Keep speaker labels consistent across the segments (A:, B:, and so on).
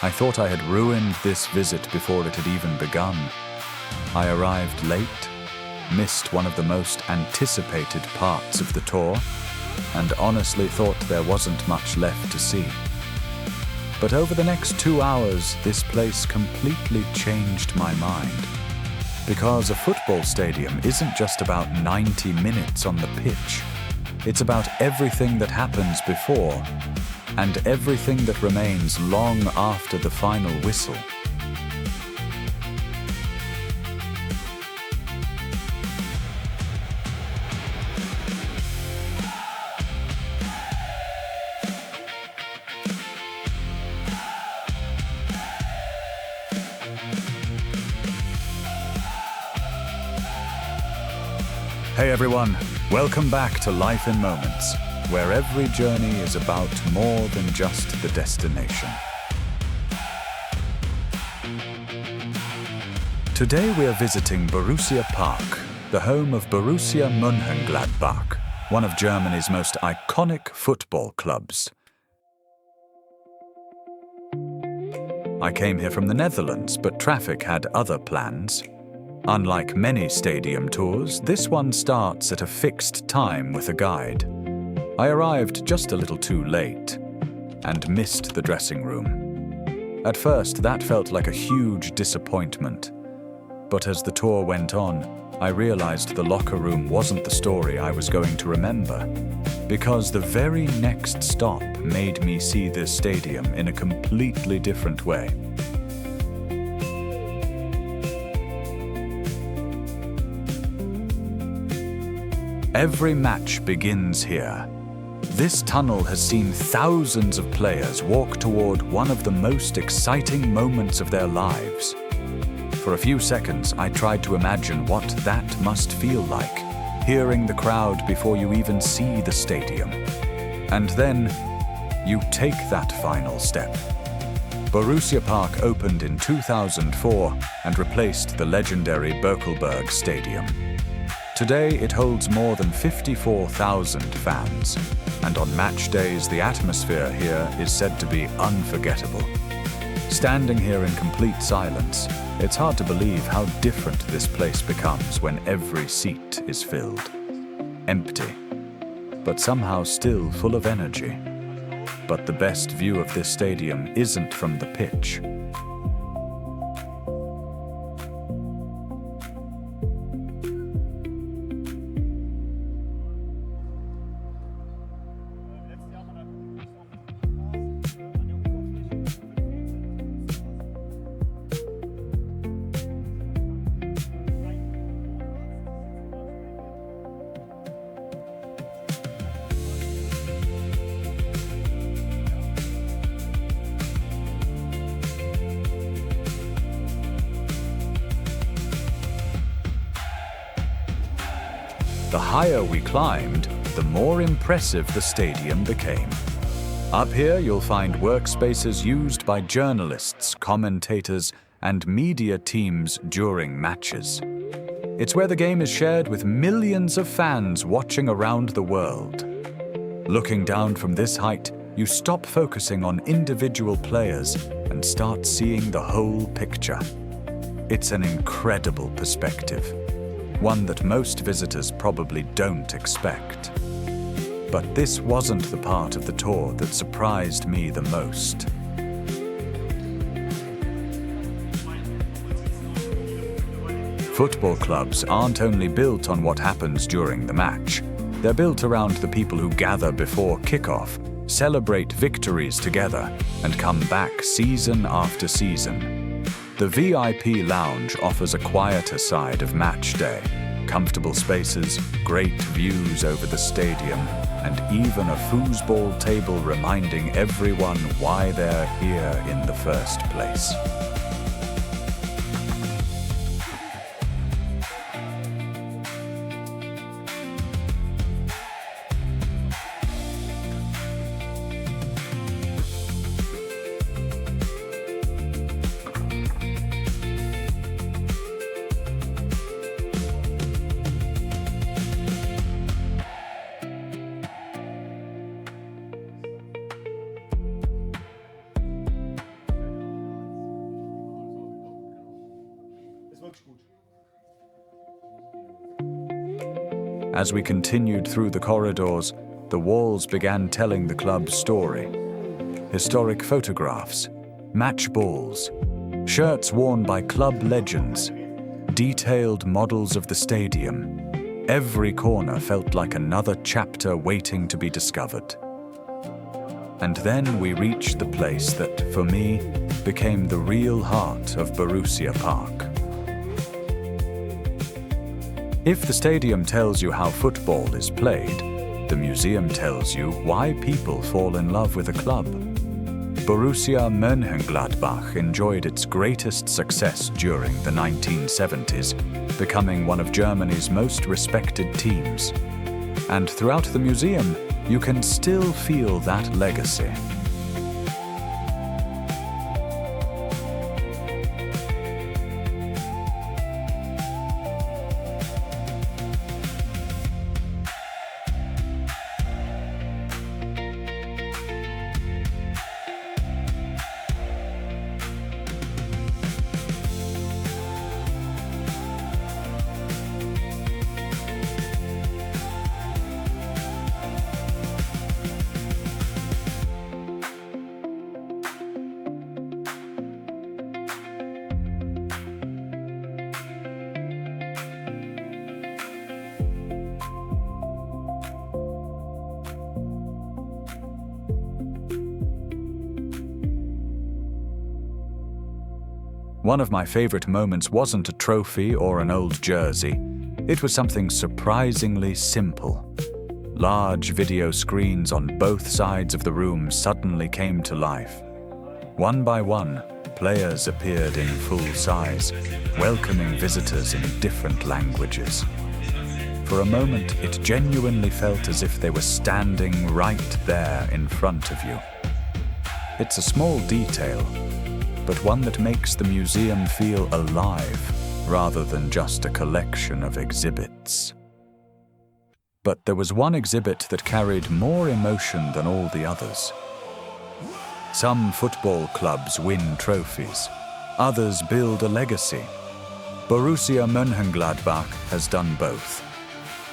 A: I thought I had ruined this visit before it had even begun. I arrived late, missed one of the most anticipated parts of the tour, and honestly thought there wasn't much left to see. But over the next 2 hours, this place completely changed my mind. Because a football stadium isn't just about 90 minutes on the pitch. It's about everything that happens before and everything that remains long after the final whistle. Hey everyone, welcome back to Life in Moments, where every journey is about more than just the destination. Today we are visiting Borussia Park, the home of Borussia Mönchengladbach, one of Germany's most iconic football clubs. I came here from the Netherlands, but traffic had other plans. Unlike many stadium tours, this one starts at a fixed time with a guide. I arrived just a little too late and missed the dressing room. At first, that felt like a huge disappointment. But as the tour went on, I realized the locker room wasn't the story I was going to remember, because the very next stop made me see this stadium in a completely different way. Every match begins here. This tunnel has seen thousands of players walk toward one of the most exciting moments of their lives. For a few seconds, I tried to imagine what that must feel like, hearing the crowd before you even see the stadium. And then, you take that final step. Borussia Park opened in 2004 and replaced the legendary Birkelberg Stadium. Today, it holds more than 54,000 fans, and on match days, the atmosphere here is said to be unforgettable. Standing here in complete silence, it's hard to believe how different this place becomes when every seat is filled. Empty, but somehow still full of energy. But the best view of this stadium isn't from the pitch. The higher we climbed, the more impressive the stadium became. Up here, you'll find workspaces used by journalists, commentators, and media teams during matches. It's where the game is shared with millions of fans watching around the world. Looking down from this height, you stop focusing on individual players and start seeing the whole picture. It's an incredible perspective. One that most visitors probably don't expect. But this wasn't the part of the tour that surprised me the most. Football clubs aren't only built on what happens during the match. They're built around the people who gather before kickoff, celebrate victories together, and come back season after season. The VIP lounge offers a quieter side of match day. Comfortable spaces, great views over the stadium, and even a foosball table reminding everyone why they're here in the first place. As we continued through the corridors, the walls began telling the club's story. Historic photographs, match balls, shirts worn by club legends, detailed models of the stadium. Every corner felt like another chapter waiting to be discovered. And then we reached the place that, for me, became the real heart of Borussia Park. If the stadium tells you how football is played, the museum tells you why people fall in love with a club. Borussia Mönchengladbach enjoyed its greatest success during the 1970s, becoming one of Germany's most respected teams. And throughout the museum, you can still feel that legacy. One of my favorite moments wasn't a trophy or an old jersey. It was something surprisingly simple. Large video screens on both sides of the room suddenly came to life. One by one, players appeared in full size, welcoming visitors in different languages. For a moment, it genuinely felt as if they were standing right there in front of you. It's a small detail, but one that makes the museum feel alive rather than just a collection of exhibits. But there was one exhibit that carried more emotion than all the others. Some football clubs win trophies, others build a legacy. Borussia Mönchengladbach has done both.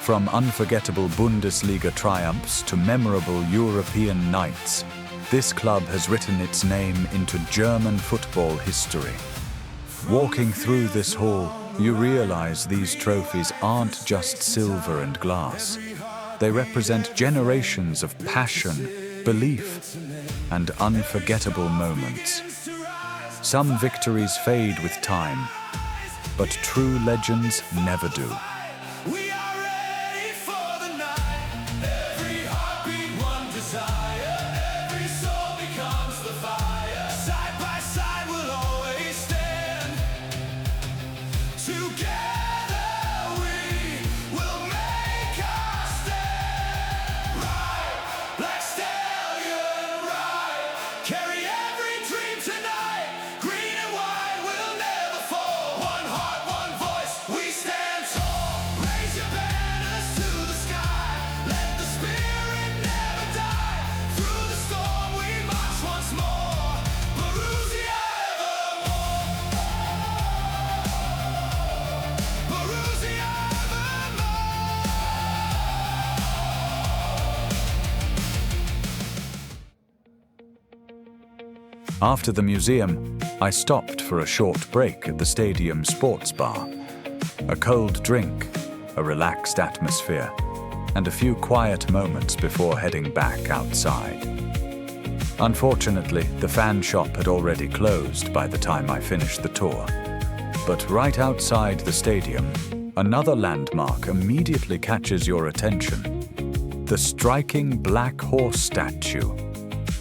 A: From unforgettable Bundesliga triumphs to memorable European nights, this club has written its name into German football history. Walking through this hall, you realize these trophies aren't just silver and glass. They represent generations of passion, belief, and unforgettable moments. Some victories fade with time, but true legends never do. After the museum, I stopped for a short break at the stadium sports bar. A cold drink, a relaxed atmosphere, and a few quiet moments before heading back outside. Unfortunately, the fan shop had already closed by the time I finished the tour. But right outside the stadium, another landmark immediately catches your attention. The striking black horse statue.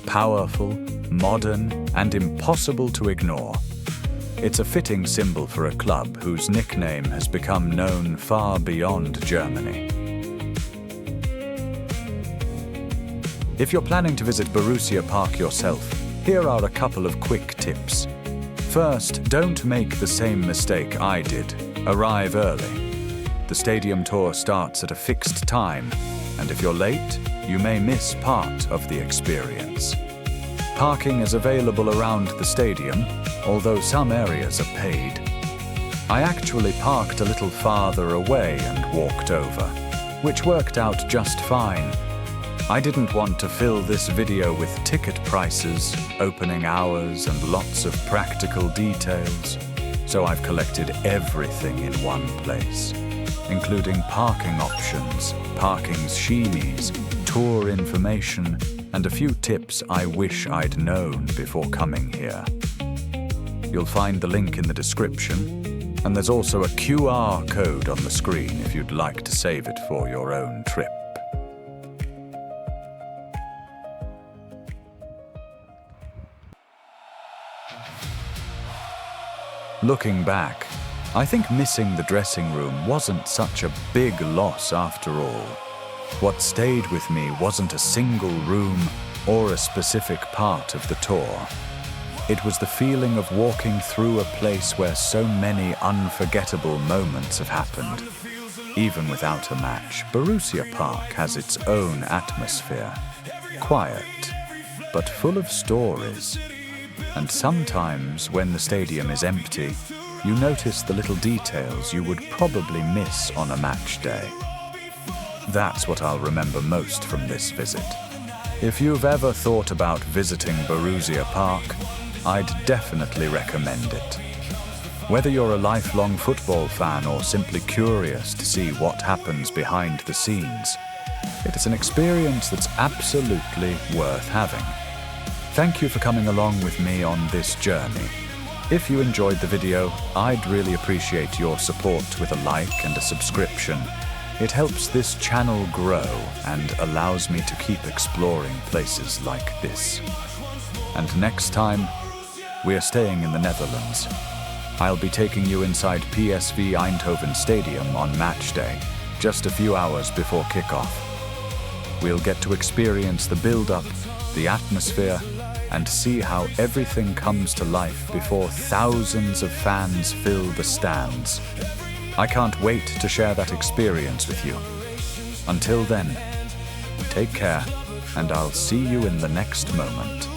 A: Powerful, modern, and impossible to ignore. It's a fitting symbol for a club whose nickname has become known far beyond Germany. If you're planning to visit Borussia Park yourself, here are a couple of quick tips. First, don't make the same mistake I did. Arrive early. The stadium tour starts at a fixed time, and if you're late, you may miss part of the experience. Parking is available around the stadium, although some areas are paid. I actually parked a little farther away and walked over, which worked out just fine. I didn't want to fill this video with ticket prices, opening hours, and lots of practical details, so I've collected everything in one place, including parking options, parking sheenies, tour information, and a few tips I wish I'd known before coming here. You'll find the link in the description, and there's also a QR code on the screen if you'd like to save it for your own trip. Looking back, I think missing the dressing room wasn't such a big loss after all. What stayed with me wasn't a single room or a specific part of the tour. It was the feeling of walking through a place where so many unforgettable moments have happened. Even without a match, Borussia Park has its own atmosphere. Quiet, but full of stories. And sometimes, when the stadium is empty, you notice the little details you would probably miss on a match day. That's what I'll remember most from this visit. If you've ever thought about visiting Borussia Park, I'd definitely recommend it. Whether you're a lifelong football fan or simply curious to see what happens behind the scenes, it is an experience that's absolutely worth having. Thank you for coming along with me on this journey. If you enjoyed the video, I'd really appreciate your support with a like and a subscription. It helps this channel grow and allows me to keep exploring places like this. And next time, we're staying in the Netherlands. I'll be taking you inside PSV Eindhoven Stadium on match day, just a few hours before kickoff. We'll get to experience the build-up, the atmosphere, and see how everything comes to life before thousands of fans fill the stands. I can't wait to share that experience with you. Until then, take care, and I'll see you in the next moment.